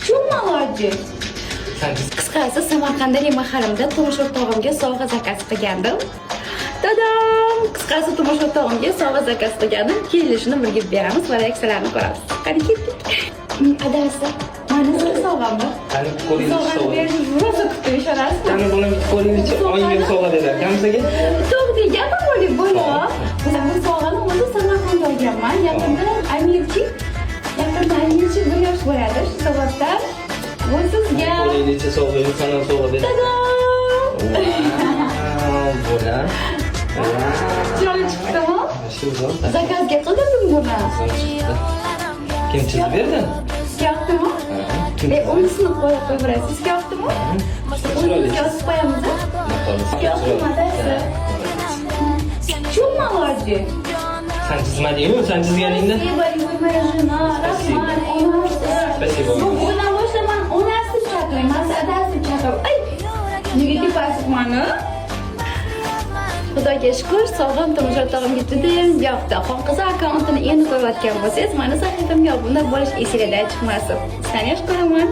Çok malacı. Qisqasi Samarqandda mahalimda turmush o'rtog'imga sovg'a zakaz qilgandim. Dadam! Qisqasi turmush o'rtog'imga sovg'a zakaz qilgandim. Kelishini birga beramiz va reaksiyalarni ko'ramiz. Qani ketdik. Adasi, mana sizga sovg'ammi? Qani ko'ringiz Sovg'ani berdim, rosa kutib ishonasiz. Qani buni ko'ringiz oyimga sovg'a dedilar. Kamsaga? To'g'ri, gapim bo'li bo'lo. Bu sovg'ani o'zi Samarqandda olganman. Yaqinda Amirchi bir yosh bo'ladi. Shu sababdan bu sizga. Ko'ringiz sovg'ani sana sovg'a dedi. Bo'la. Chiroyli chiqdimi? Shu zo'r. Zakazga qildim buni. Kim chizib berdi? Sizga yoqdimi? Unisini qo'yib qo'yaverasiz. Sizga yoqdimi? Uni yozib qo'yamiz. Sizga yoqdimi adasi? Çok malacı. Sen çizmedin mi? Sen çizgenliğinde? Спасибо. Bundan başlaman ona siz çaklayın. Nasıl adası çaklayın. Ay! Negatif asık bana. Xudoga shukr, sog'lom turmush o'rtog'imga judayam yoqdi. Xo'qiz akkauntini endi qo'yayotgan bo'lsangiz, mana sahifamga obuna bo'lish esingizdan chiqmasin. Sizlarni yaxshi ko'raman.